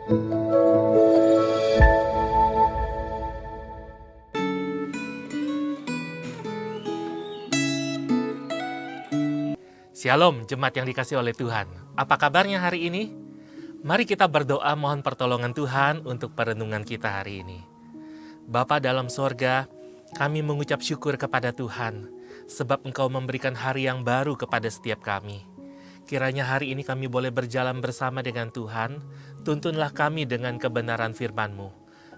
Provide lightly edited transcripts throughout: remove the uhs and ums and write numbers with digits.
Shalom, jemaat yang dikasihi oleh Tuhan. Apa kabarnya hari ini? Mari kita berdoa mohon pertolongan Tuhan untuk perenungan kita hari ini. Bapa dalam sorga, kami mengucap syukur kepada Tuhan, sebab Engkau memberikan hari yang baru kepada setiap kami. Kiranya hari ini kami boleh berjalan bersama dengan Tuhan, tuntunlah kami dengan kebenaran firman-Mu.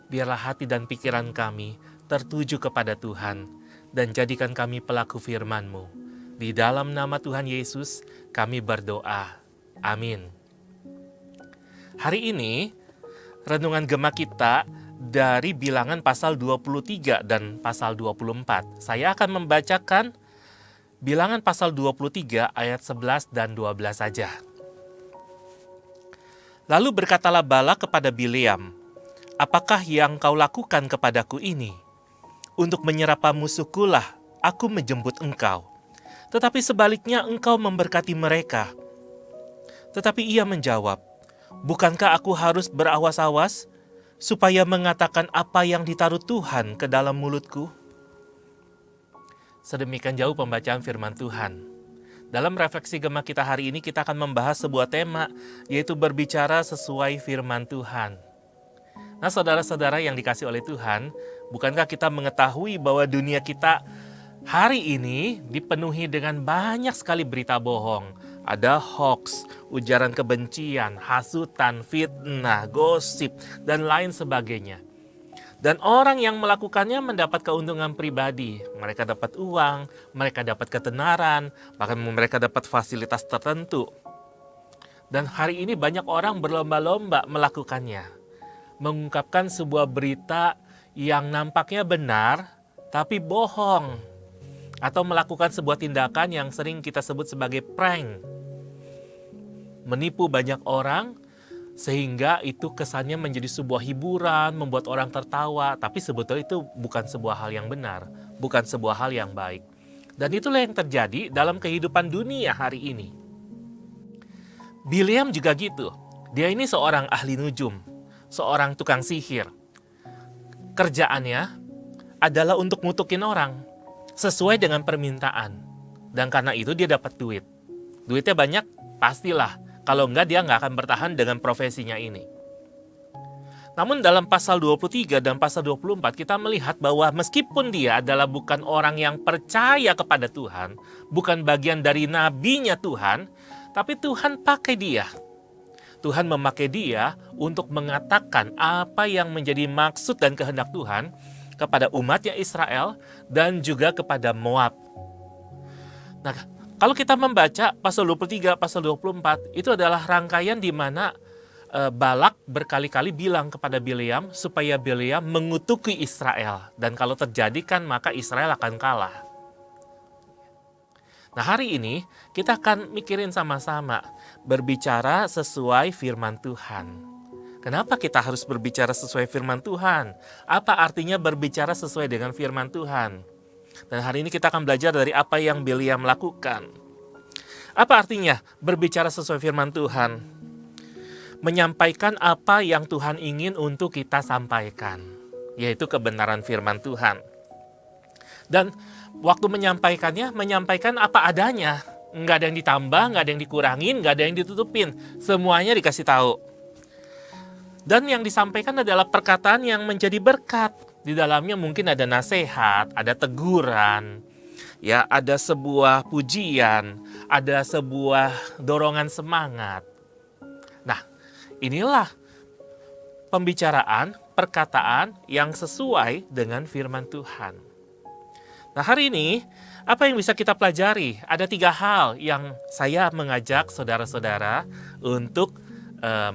Biarlah hati dan pikiran kami tertuju kepada Tuhan, dan jadikan kami pelaku firman-Mu. Di dalam nama Tuhan Yesus, kami berdoa. Amin. Hari ini, renungan Gema kita dari Bilangan pasal 23 dan pasal 24. Saya akan membacakan Bilangan pasal 23 ayat 11 dan 12 saja. Lalu berkatalah Balak kepada Bileam, "Apakah yang kau lakukan kepadaku ini? Untuk menyerapa musuhkulah aku menjemput engkau. Tetapi sebaliknya engkau memberkati mereka." Tetapi ia menjawab, "Bukankah aku harus berawas-awas supaya mengatakan apa yang ditaruh Tuhan ke dalam mulutku?" Sedemikian jauh pembacaan firman Tuhan. Dalam refleksi Gema kita hari ini kita akan membahas sebuah tema, yaitu berbicara sesuai firman Tuhan. Nah, saudara-saudara yang dikasihi oleh Tuhan, bukankah kita mengetahui bahwa dunia kita hari ini dipenuhi dengan banyak sekali berita bohong. Ada hoax, ujaran kebencian, hasutan, fitnah, gosip, dan lain sebagainya. Dan orang yang melakukannya mendapat keuntungan pribadi. Mereka dapat uang, mereka dapat ketenaran, bahkan mereka dapat fasilitas tertentu. Dan hari ini banyak orang berlomba-lomba melakukannya. Mengungkapkan sebuah berita yang nampaknya benar, tapi bohong. Atau melakukan sebuah tindakan yang sering kita sebut sebagai prank. Menipu banyak orang sehingga itu kesannya menjadi sebuah hiburan, membuat orang tertawa, tapi sebetulnya itu bukan sebuah hal yang benar, bukan sebuah hal yang baik. Dan itulah yang terjadi dalam kehidupan dunia hari ini. Bileam juga gitu. Dia ini seorang ahli nujum, seorang tukang sihir. Kerjaannya adalah untuk ngutukin orang sesuai dengan permintaan. Dan karena itu dia dapat duit. Duitnya banyak, pastilah. Kalau enggak dia nggak akan bertahan dengan profesinya ini. Namun dalam pasal 23 dan pasal 24 kita melihat bahwa meskipun dia adalah bukan orang yang percaya kepada Tuhan, bukan bagian dari nabinya Tuhan, tapi Tuhan pakai dia. Tuhan memakai dia untuk mengatakan apa yang menjadi maksud dan kehendak Tuhan kepada umatnya Israel dan juga kepada Moab. Nah, kalau kita membaca pasal 23, pasal 24, itu adalah rangkaian di mana Balak berkali-kali bilang kepada Bileam supaya Bileam mengutuki Israel. Dan kalau terjadi kan maka Israel akan kalah. Nah, hari ini kita akan mikirin sama-sama berbicara sesuai firman Tuhan. Kenapa kita harus berbicara sesuai firman Tuhan? Apa artinya berbicara sesuai dengan firman Tuhan? Dan hari ini kita akan belajar dari apa yang Bileam lakukan. Apa artinya berbicara sesuai firman Tuhan? Menyampaikan apa yang Tuhan ingin untuk kita sampaikan, yaitu kebenaran firman Tuhan. Dan waktu menyampaikannya, menyampaikan apa adanya. Nggak ada yang ditambah, nggak ada yang dikurangin, nggak ada yang ditutupin. Semuanya dikasih tahu. Dan yang disampaikan adalah perkataan yang menjadi berkat. Di dalamnya mungkin ada nasihat, ada teguran, ya, ada sebuah pujian, ada sebuah dorongan semangat. Nah, inilah pembicaraan, perkataan yang sesuai dengan firman Tuhan. Nah, hari ini apa yang bisa kita pelajari? Ada 3 hal yang saya mengajak saudara-saudara untuk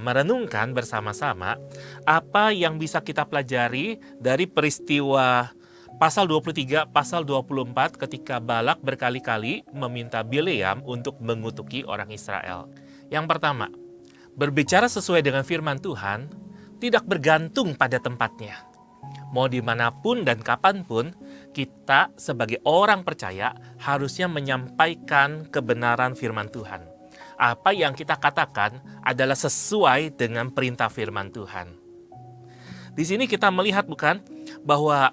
merenungkan bersama-sama apa yang bisa kita pelajari dari peristiwa pasal 23, pasal 24 ketika Balak berkali-kali meminta Bileam untuk mengutuki orang Israel. Yang pertama, berbicara sesuai dengan firman Tuhan tidak bergantung pada tempatnya. Mau dimanapun dan kapanpun, kita sebagai orang percaya harusnya menyampaikan kebenaran firman Tuhan. apa yang kita katakan adalah sesuai dengan perintah firman Tuhan. Di sini kita melihat bukan bahwa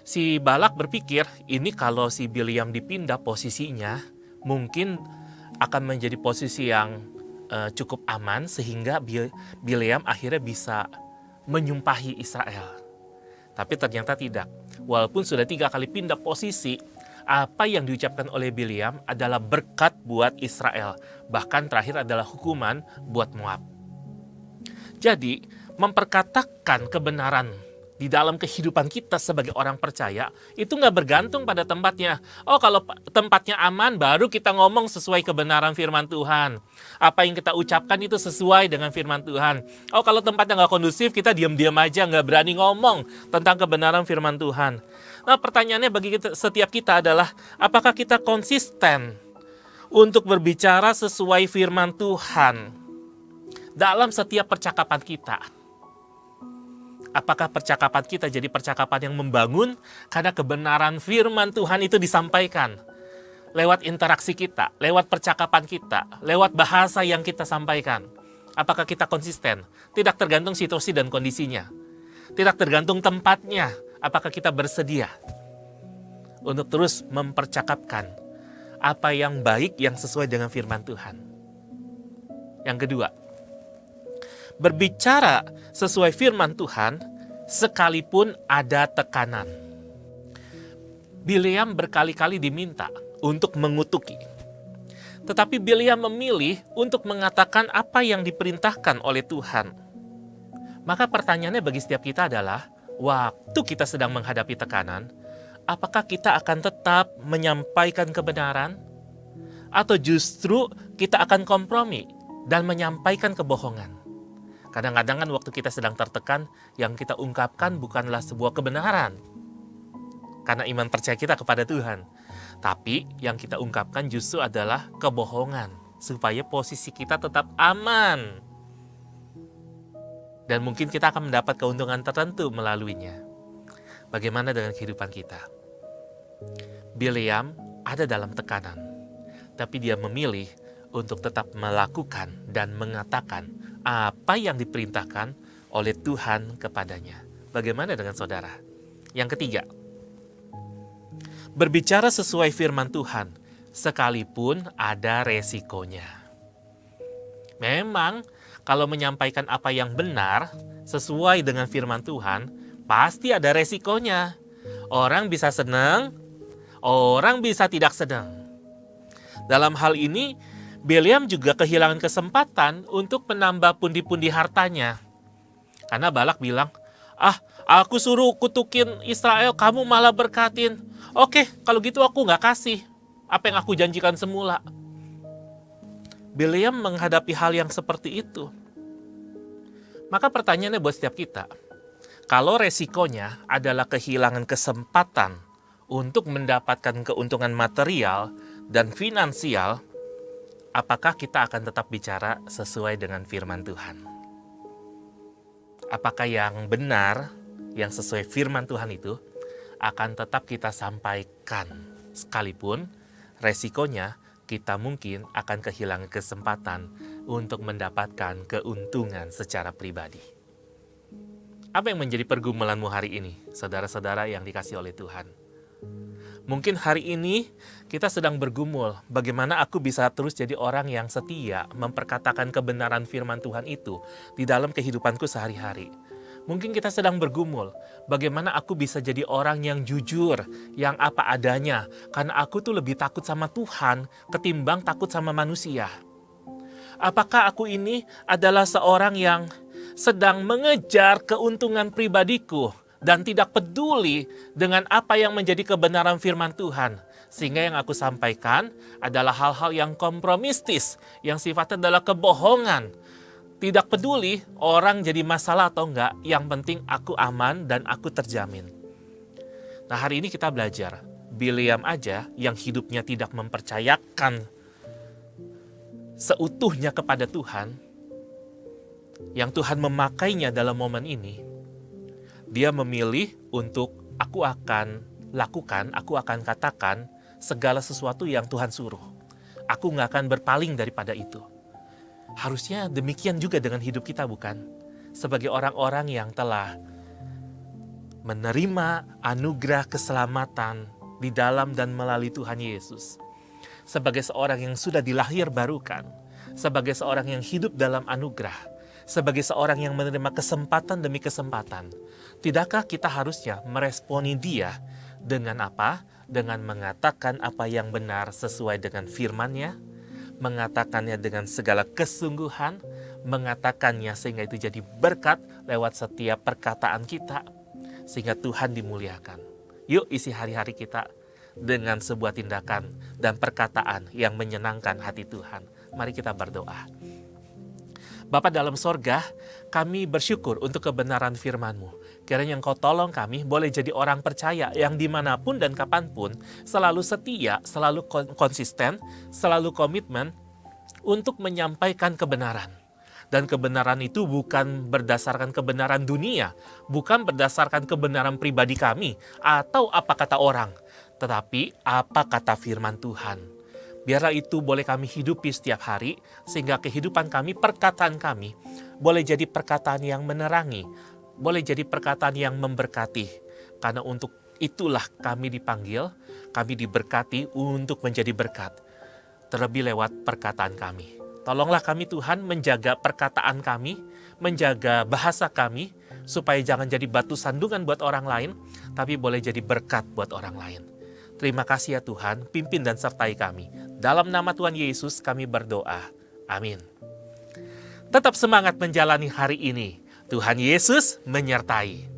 si Balak berpikir ini kalau si Bileam dipindah posisinya mungkin akan menjadi posisi yang cukup aman sehingga Bileam akhirnya bisa menyumpahi Israel. Tapi ternyata tidak. Walaupun sudah 3 kali pindah posisi, apa yang diucapkan oleh Bileam adalah berkat buat Israel. Bahkan terakhir adalah hukuman buat Moab. Jadi, memperkatakan kebenaran di dalam kehidupan kita sebagai orang percaya, itu nggak bergantung pada tempatnya. Oh, kalau tempatnya aman, baru kita ngomong sesuai kebenaran firman Tuhan. Apa yang kita ucapkan itu sesuai dengan firman Tuhan. Oh, kalau tempatnya nggak kondusif, kita diam-diam aja, nggak berani ngomong tentang kebenaran firman Tuhan. Nah, pertanyaannya bagi setiap kita adalah, apakah kita konsisten untuk berbicara sesuai firman Tuhan dalam setiap percakapan kita? Apakah percakapan kita jadi percakapan yang membangun karena kebenaran firman Tuhan itu disampaikan lewat interaksi kita, lewat percakapan kita, lewat bahasa yang kita sampaikan? Apakah kita konsisten? Tidak tergantung situasi dan kondisinya. Tidak tergantung tempatnya. Apakah kita bersedia untuk terus mempercakapkan apa yang baik yang sesuai dengan firman Tuhan? Yang kedua, berbicara sesuai firman Tuhan sekalipun ada tekanan. Bileam berkali-kali diminta untuk mengutuki. Tetapi Bileam memilih untuk mengatakan apa yang diperintahkan oleh Tuhan. Maka pertanyaannya bagi setiap kita adalah, waktu kita sedang menghadapi tekanan, apakah kita akan tetap menyampaikan kebenaran? Atau justru kita akan kompromi dan menyampaikan kebohongan? Kadang-kadang kan waktu kita sedang tertekan, yang kita ungkapkan bukanlah sebuah kebenaran. Karena iman percaya kita kepada Tuhan. Tapi yang kita ungkapkan justru adalah kebohongan. Supaya posisi kita tetap aman. Dan mungkin kita akan mendapat keuntungan tertentu melaluinya. Bagaimana dengan kehidupan kita? Bileam ada dalam tekanan. Tapi dia memilih untuk tetap melakukan dan mengatakan apa yang diperintahkan oleh Tuhan kepadanya. Bagaimana dengan saudara? Yang ketiga, berbicara sesuai firman Tuhan, sekalipun ada resikonya. Memang, kalau menyampaikan apa yang benar, sesuai dengan firman Tuhan, pasti ada resikonya. Orang bisa senang, orang bisa tidak senang. Dalam hal ini, Bileam juga kehilangan kesempatan untuk menambah pundi-pundi hartanya. Karena Balak bilang, aku suruh kutukin Israel, kamu malah berkatin. Oke, kalau gitu aku nggak kasih apa yang aku janjikan semula. Bileam menghadapi hal yang seperti itu. Maka pertanyaannya buat setiap kita, kalau resikonya adalah kehilangan kesempatan untuk mendapatkan keuntungan material dan finansial, apakah kita akan tetap bicara sesuai dengan firman Tuhan? Apakah yang benar, yang sesuai firman Tuhan itu akan tetap kita sampaikan, sekalipun resikonya kita mungkin akan kehilangan kesempatan untuk mendapatkan keuntungan secara pribadi. Apa yang menjadi pergumulanmu hari ini, saudara-saudara yang dikasihi oleh Tuhan? Mungkin hari ini kita sedang bergumul, bagaimana aku bisa terus jadi orang yang setia memperkatakan kebenaran firman Tuhan itu di dalam kehidupanku sehari-hari. Mungkin kita sedang bergumul, bagaimana aku bisa jadi orang yang jujur, yang apa adanya, karena aku tuh lebih takut sama Tuhan ketimbang takut sama manusia. Apakah aku ini adalah seorang yang sedang mengejar keuntungan pribadiku dan tidak peduli dengan apa yang menjadi kebenaran firman Tuhan, sehingga yang aku sampaikan adalah hal-hal yang kompromistis, yang sifatnya adalah kebohongan. Tidak peduli orang jadi masalah atau enggak, yang penting aku aman dan aku terjamin. Nah, hari ini kita belajar, Bileam aja yang hidupnya tidak mempercayakan seutuhnya kepada Tuhan, yang Tuhan memakainya dalam momen ini, dia memilih untuk aku akan lakukan, aku akan katakan segala sesuatu yang Tuhan suruh. Aku nggak akan berpaling daripada itu. Harusnya demikian juga dengan hidup kita, bukan? Sebagai orang-orang yang telah menerima anugerah keselamatan di dalam dan melalui Tuhan Yesus. Sebagai seorang yang sudah dilahirbarukan, sebagai seorang yang hidup dalam anugerah, sebagai seorang yang menerima kesempatan demi kesempatan, tidakkah kita harusnya meresponi Dia dengan apa? Dengan mengatakan apa yang benar sesuai dengan firman-Nya, mengatakannya dengan segala kesungguhan, mengatakannya sehingga itu jadi berkat lewat setiap perkataan kita, sehingga Tuhan dimuliakan. Yuk isi hari-hari kita dengan sebuah tindakan dan perkataan yang menyenangkan hati Tuhan. Mari kita berdoa. Bapa dalam sorga, kami bersyukur untuk kebenaran firman-Mu. Kiranya Engkau tolong kami boleh jadi orang percaya yang dimanapun dan kapanpun selalu setia, selalu konsisten, selalu komitmen untuk menyampaikan kebenaran. Dan kebenaran itu bukan berdasarkan kebenaran dunia, bukan berdasarkan kebenaran pribadi kami, atau apa kata orang, tetapi apa kata firman Tuhan. Biarlah itu boleh kami hidupi setiap hari, sehingga kehidupan kami, perkataan kami, boleh jadi perkataan yang menerangi, boleh jadi perkataan yang memberkati. Karena untuk itulah kami dipanggil, kami diberkati untuk menjadi berkat, terlebih lewat perkataan kami. Tolonglah kami Tuhan menjaga perkataan kami, menjaga bahasa kami, supaya jangan jadi batu sandungan buat orang lain, tapi boleh jadi berkat buat orang lain. Terima kasih ya Tuhan, pimpin dan sertai kami. Dalam nama Tuhan Yesus kami berdoa. Amin. Tetap semangat menjalani hari ini. Tuhan Yesus menyertai.